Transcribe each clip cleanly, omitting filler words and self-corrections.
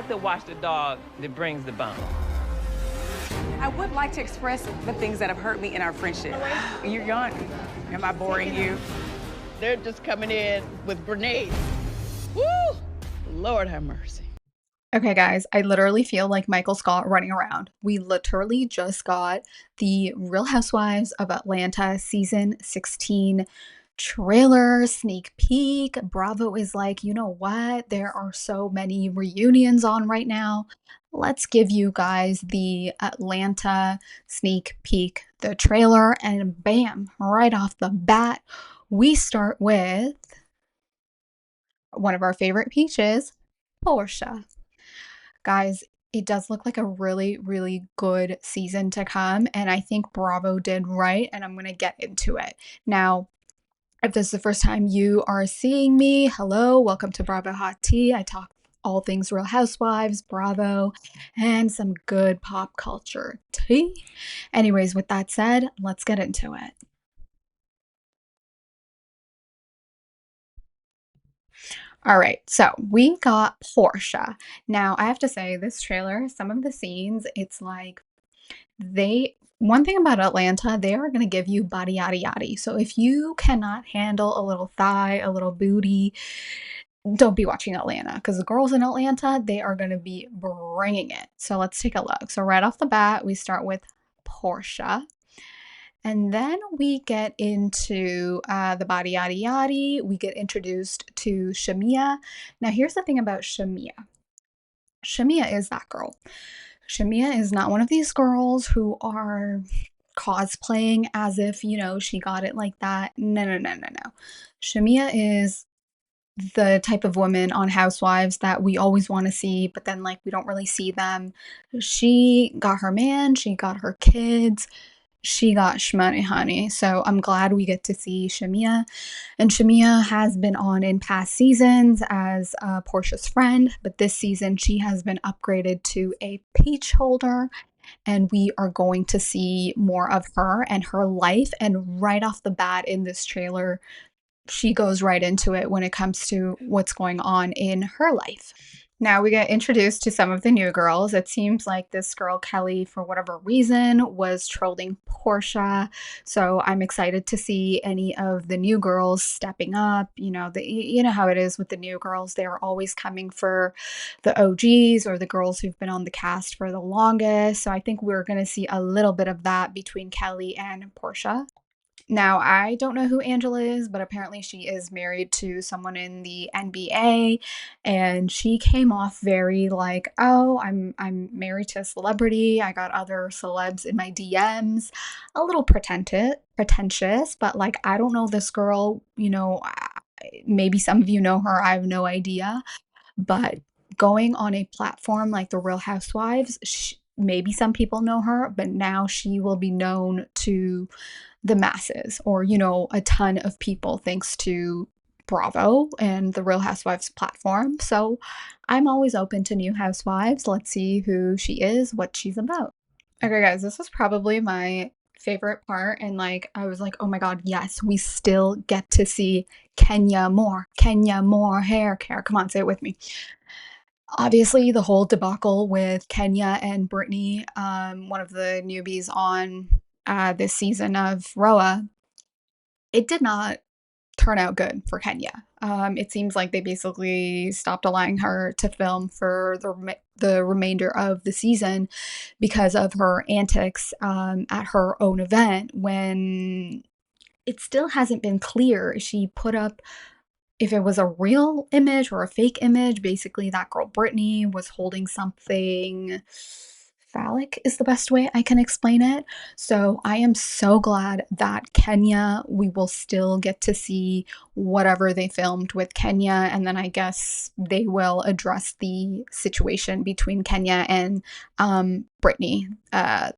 have to watch the dog that brings the bone. I would like to express the things that have hurt me in our friendship. You're young. Am I boring you? They're just coming in with grenades. Woo! Lord have mercy. Okay, guys, I literally feel like Michael Scott running around. We literally just got the Real Housewives of Atlanta season 16 trailer sneak peek. Bravo is like, you know what? There are so many reunions on right now. Let's give you guys the Atlanta sneak peek, the trailer, and bam, right off the bat, we start with one of our favorite peaches, Porsha. Guys, it does look like a really, really good season to come, and I think Bravo did right, and I'm going to get into it. Now, if this is the first time you are seeing me, hello, welcome to BravoHotTea. I talk all things Real Housewives, Bravo, and some good pop culture tea. Anyways, with that said, let's get into it. All right, so we got Porsha. Now, I have to say, this trailer, some of the scenes, it's like one thing about Atlanta, they are going to give you body yaddy yaddy. So if you cannot handle a little thigh, a little booty, don't be watching Atlanta, because the girls in Atlanta, they are going to be bringing it. So let's take a look. So right off the bat, we start with Porsha. And then we get into the body yaddy yaddy. We get introduced to Shamea. Now, here's the thing about Shamea. Shamea is that girl. Shamea is not one of these girls who are cosplaying as if, you know, she got it like that. No, no, no, no, no. Shamea is the type of woman on Housewives that we always want to see, but then, like, we don't really see them. She got her man, she got her kids, she got shmoney, honey. So I'm glad we get to see Shamea. And Shamea has been on in past seasons as Porsha's friend, but this season she has been upgraded to a peach holder, and we are going to see more of her and her life. And right off the bat in this trailer, she goes right into it when it comes to what's going on in her life. Now we get introduced to some of the new girls. It seems like this girl, Kelly, for whatever reason, was trolling Porsha. So I'm excited to see any of the new girls stepping up. You know how it is with the new girls. They're always coming for the OGs or the girls who've been on the cast for the longest. So I think we're going to see a little bit of that between Kelly and Porsha. Now, I don't know who Angela is, but apparently she is married to someone in the NBA, and she came off very like, "Oh, I'm married to a celebrity. I got other celebs in my DMs." A little pretentious, but like, I don't know this girl, maybe some of you know her, I have no idea. But going on a platform like the Real Housewives, maybe some people know her, but now she will be known to the masses, or, a ton of people, thanks to Bravo and the Real Housewives platform. So I'm always open to new housewives. Let's see who she is, what she's about. Okay, guys, this was probably my favorite part, and like, I was like, oh my god, yes, we still get to see Kenya more hair care. Come on, say it with me. Obviously, the whole debacle with Kenya and Brittany, one of the newbies on this season of RHOA, it did not turn out good for Kenya. It seems like they basically stopped allowing her to film for the remainder of the season because of her antics at her own event, when it still hasn't been clear. She put up, if it was a real image or a fake image. Basically, that girl Brittany was holding something phallic, is the best way I can explain it. So I am so glad that Kenya, we will still get to see whatever they filmed with Kenya, and then I guess they will address the situation between Kenya and Brittany. I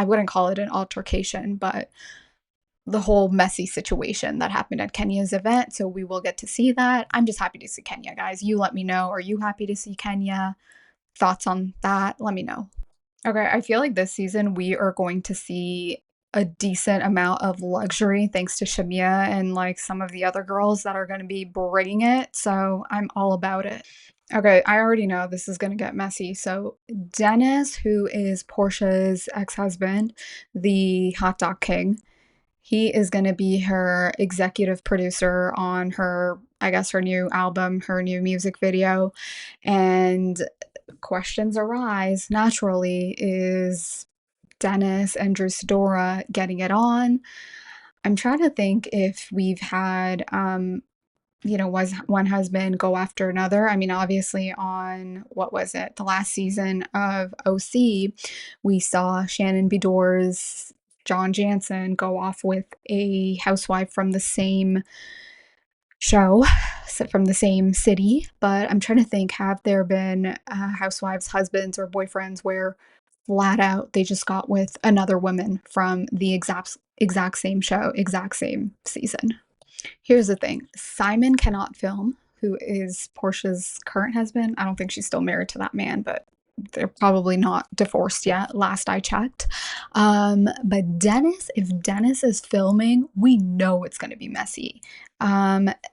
wouldn't call it an altercation, but the whole messy situation that happened at Kenya's event. So we will get to see that. I'm just happy to see Kenya, guys. You let me know. Are you happy to see Kenya? Thoughts on that? Let me know. Okay, I feel like this season we are going to see a decent amount of luxury thanks to Shamea and like some of the other girls that are going to be bringing it. So I'm all about it. Okay, I already know this is gonna get messy. So Dennis, who is Portia's ex-husband, the hot dog king, he is gonna be her executive producer on her, I guess, her new album, her new music video. And questions arise naturally. Is Dennis and Drew Sidora getting it on? I'm trying to think if we've had was one husband go after another. I mean, obviously on what was it? The last season of OC, we saw Shannon Bedore's John Jansen go off with a housewife from the same show, from the same city. But I'm trying to think, have there been housewives, husbands, or boyfriends where flat out they just got with another woman from the exact same show, exact same season? Here's the thing. Simon cannot film, who is Portia's current husband. I don't think she's still married to that man, but they're probably not divorced yet, last I checked. But Dennis, if Dennis is filming, we know it's going to be messy.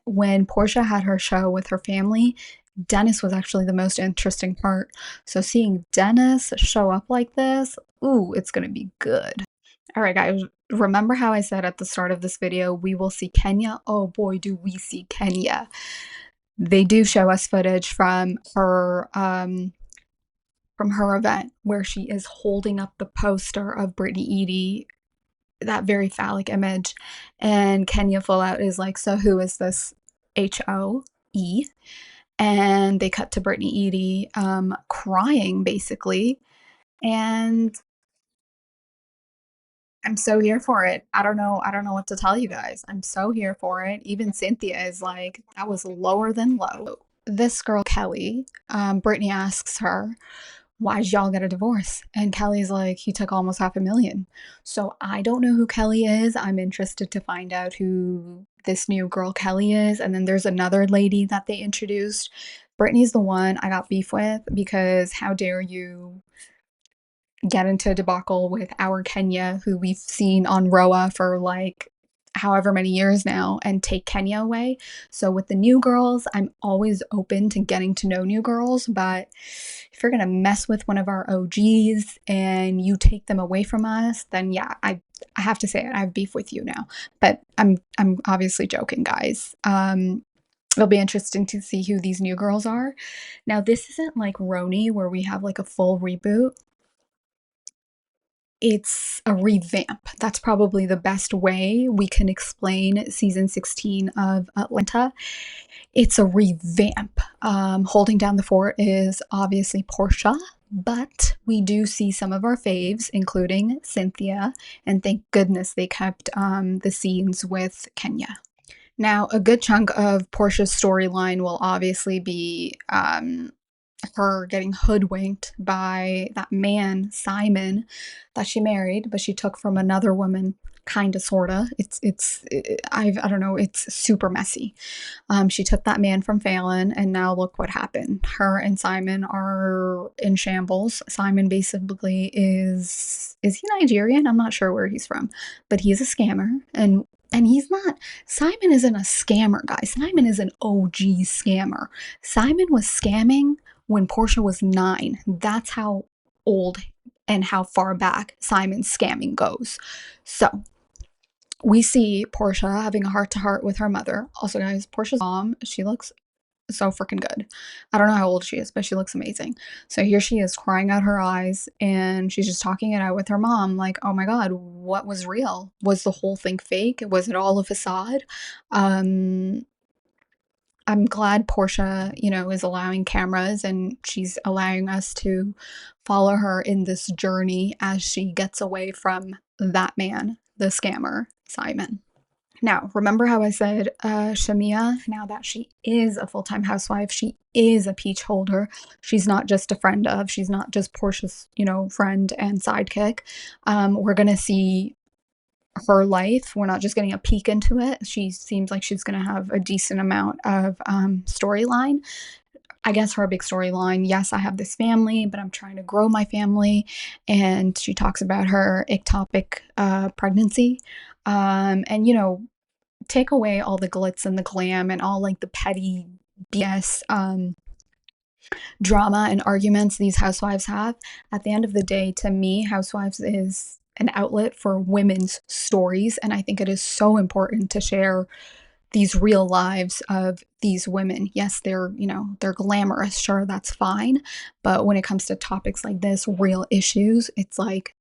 When Portia had her show with her family, Dennis was actually the most interesting part. So seeing Dennis show up like this, ooh, it's going to be good. All right, guys, remember how I said at the start of this video, we will see Kenya? Oh boy, do we see Kenya. They do show us footage from her event where she is holding up the poster of Brittany Eady, that very phallic image, and Kenya full out is like, so who is this HOE? And they cut to Brittany Eady crying basically, and I'm so here for it. I don't know what to tell you guys. I'm so here for it. Even Cynthia is like, that was lower than low. This girl, Kelly, Brittany asks her, why'd y'all get a divorce? And Kelly's like, he took almost $500,000. So I don't know who Kelly is. I'm interested to find out who this new girl Kelly is. And then there's another lady that they introduced. Brittany's the one I got beef with because how dare you get into a debacle with our Kenya, who we've seen on RHOA for like however many years now, and take Kenya away. So with the new girls, I'm always open to getting to know new girls, but if you're gonna mess with one of our OGs and you take them away from us, then yeah, I have to say it, I have beef with you now. But I'm obviously joking, guys. It'll be interesting to see who these new girls are. Now, this isn't like rhony where we have like a full reboot. It's a revamp. That's probably the best way we can explain season 16 of Atlanta. It's a revamp. Holding down the fort is obviously Porsha, but we do see some of our faves, including Cynthia, and thank goodness they kept the scenes with Kenya. Now, a good chunk of Portia's storyline will obviously be her getting hoodwinked by that man, Simon, that she married, but she took from another woman, kinda, sorta. I don't know, it's super messy. She took that man from Phelan, and now look what happened. Her and Simon are in shambles. Simon basically is he Nigerian? I'm not sure where he's from, but he's a scammer, and he's not. Simon isn't a scammer, guys. Simon is an OG scammer. Simon was scamming when Porsha was 9. That's how old and how far back Simon's scamming goes. So we see Porsha having a heart-to-heart with her mother. Also, guys, Porsha's mom, she looks so freaking good. I don't know how old she is, but she looks amazing. So here she is crying out her eyes, and she's just talking it out with her mom like, oh my god, what was real? Was the whole thing fake? Was it all a facade? I'm glad Porsha, is allowing cameras and she's allowing us to follow her in this journey as she gets away from that man, the scammer, Simon. Now, remember how I said Shamea, now that she is a full-time housewife, she is a peach holder. She's not just a friend of, she's not just Portia's, friend and sidekick. We're going to see her life. We're not just getting a peek into it. She seems like she's going to have a decent amount of storyline. I guess her big storyline, yes, I have this family, but I'm trying to grow my family. And she talks about her ectopic pregnancy. And, take away all the glitz and the glam and all like the petty BS drama and arguments these housewives have. At the end of the day, to me, Housewives is an outlet for women's stories, and I think it is so important to share these real lives of these women. Yes, they're, they're glamorous, sure, that's fine, but when it comes to topics like this, real issues, it's like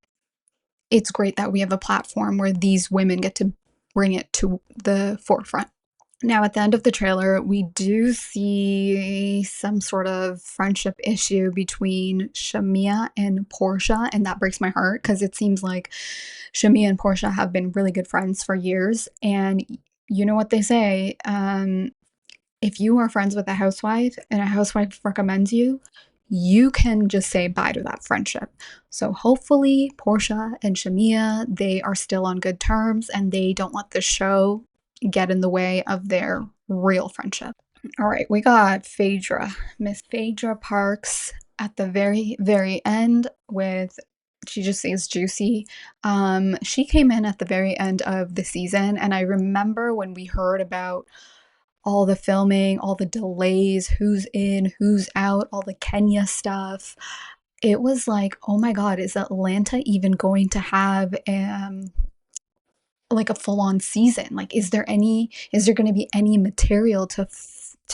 it's great that we have a platform where these women get to bring it to the forefront. Now, at the end of the trailer, we do see some sort of friendship issue between Shamea and Porsha, and that breaks my heart because it seems like Shamea and Porsha have been really good friends for years. And you know what they say, if you are friends with a housewife and a housewife recommends you, you can just say bye to that friendship. So hopefully Porsha and Shamea, they are still on good terms and they don't let the show get in the way of their real friendship. All right, we got Phaedra. Miss Phaedra Parks at the very, very end with, she just says juicy. She came in at the very end of the season, and I remember when we heard about all the filming, all the delays, who's in, who's out, all the Kenya stuff. It was like, oh my God, is Atlanta even going to have like a full-on season? Like, is there going to be any material to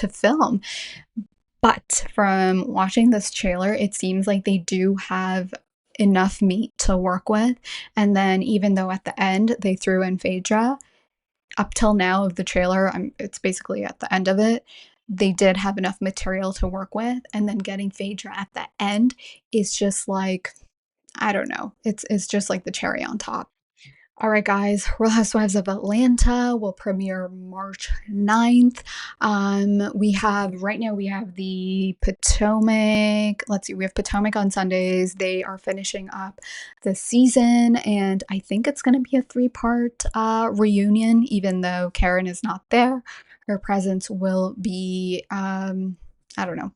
film? But from watching this trailer, it seems like they do have enough meat to work with. And then even though at the end they threw in Phaedra, up till now of the trailer, it's basically at the end of it, they did have enough material to work with. And then getting Phaedra at the end is just like, I don't know. It's just like the cherry on top. All right, guys, Real Housewives of Atlanta will premiere March 9th. Right now we have the Potomac. Let's see, we have Potomac on Sundays. They are finishing up the season, and I think it's going to be a 3-part reunion, even though Karen is not there. Her presence will be, I don't know,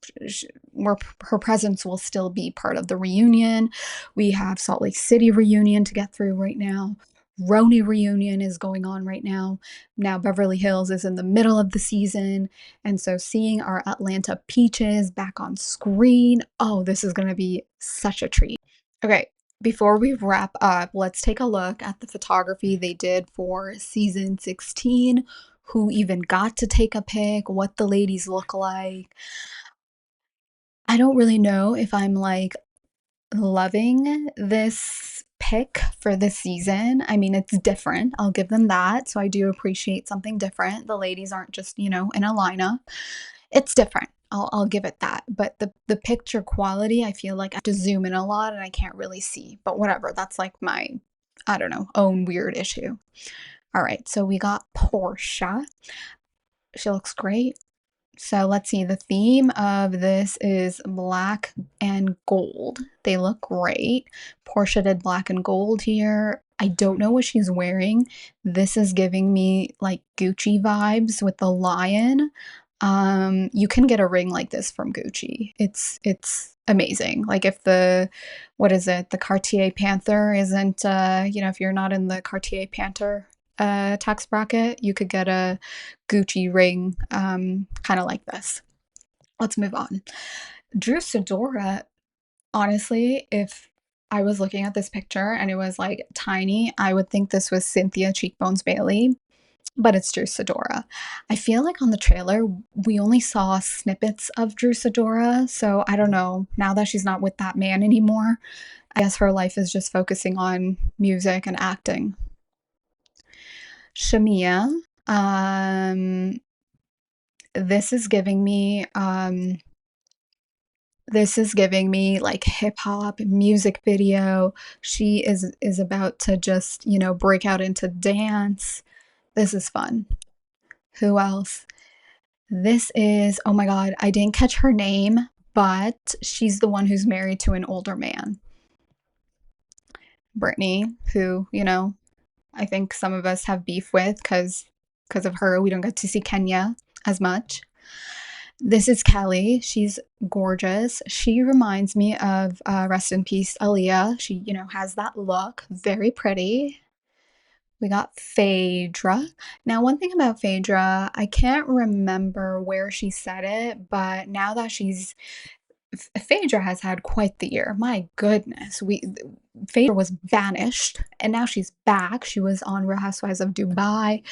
her presence will still be part of the reunion. We have Salt Lake City reunion to get through right now. rhony reunion is going on right now. Now Beverly Hills is in the middle of the season, and so seeing our Atlanta peaches back on screen, oh, this is going to be such a treat. Okay, before we wrap up, let's take a look at the photography they did for season 16. Who even got to take a pic, what the ladies look like. I don't really know if I'm like loving this pick for this season. I mean, it's different. I'll give them that. So I do appreciate something different. The ladies aren't just, in a lineup. It's different. I'll give it that. But the picture quality, I feel like I have to zoom in a lot and I can't really see. But whatever. That's like my, I don't know, own weird issue. All right. So we got Porsha. She looks great. So let's see, the theme of this is black and gold. They look great. Porsha did black and gold here. I don't know what she's wearing. This is giving me like Gucci vibes with the lion. You can get a ring like this from Gucci. It's amazing. Like if the Cartier Panther isn't, if you're not in the Cartier Panther tax bracket, you could get a Gucci ring kind of like this. Let's move on. Drew Sidora, honestly, if I was looking at this picture and it was like tiny, I would think this was Cynthia Cheekbones Bailey, but it's Drew Sidora. I feel like on the trailer, we only saw snippets of Drew Sidora, so I don't know. Now that she's not with that man anymore, I guess her life is just focusing on music and acting. Shamea, this is giving me like hip hop music video. She is about to just, break out into dance. This is fun. Who else? This is, oh my God, I didn't catch her name, but she's the one who's married to an older man. Brittany, who, I think some of us have beef with because of her. We don't get to see Kenya as much. This is Kelly. She's gorgeous. She reminds me of rest in peace Aaliyah. She, has that look. Very pretty. We got Phaedra. Now, one thing about Phaedra, I can't remember where she said it, but now that she's Phaedra has had quite the year. My goodness. Phaedra was banished and now she's back. She was on Real Housewives of Dubai.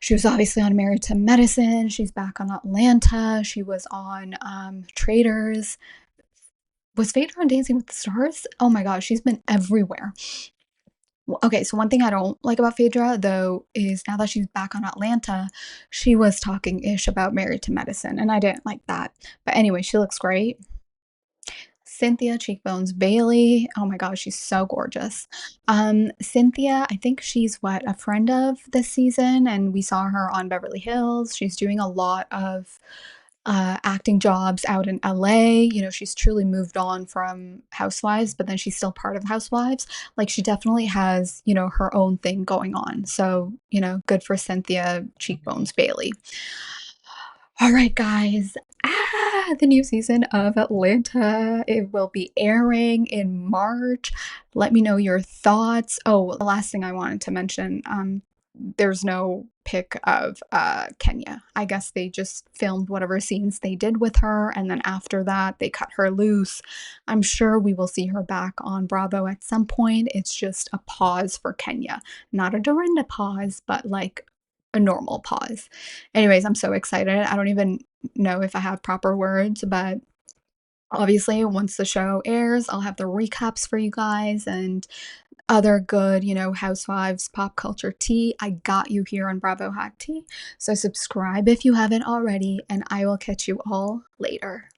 She was obviously on Married to Medicine. She's back on Atlanta. She was on Traders. Was Phaedra on Dancing with the Stars? Oh my gosh, she's been everywhere. Okay, so one thing I don't like about Phaedra, though, is now that she's back on Atlanta, she was talking ish about Married to Medicine, and I didn't like that. But anyway, she looks great. Cynthia Cheekbones Bailey. Oh my gosh, she's so gorgeous. Cynthia, I think she's a friend of this season, and we saw her on Beverly Hills. She's doing a lot of acting jobs out in LA. You know, she's truly moved on from Housewives, but then she's still part of Housewives. Like, she definitely has, you know, her own thing going on. So, you know, good for Cynthia Cheekbones Bailey. All right, guys. The new season of Atlanta. It will be airing in March. Let me know your thoughts. Oh, the last thing I wanted to mention, there's no pic of Kenya. I guess they just filmed whatever scenes they did with her, and then after that, they cut her loose. I'm sure we will see her back on Bravo at some point. It's just a pause for Kenya. Not a Dorinda pause, but like a normal pause. Anyways, I'm so excited. I don't even know if I have proper words, but obviously once the show airs, I'll have the recaps for you guys and other good, you know, Housewives pop culture tea. I got you here on Bravo Hot Tea. So subscribe if you haven't already, and I will catch you all later.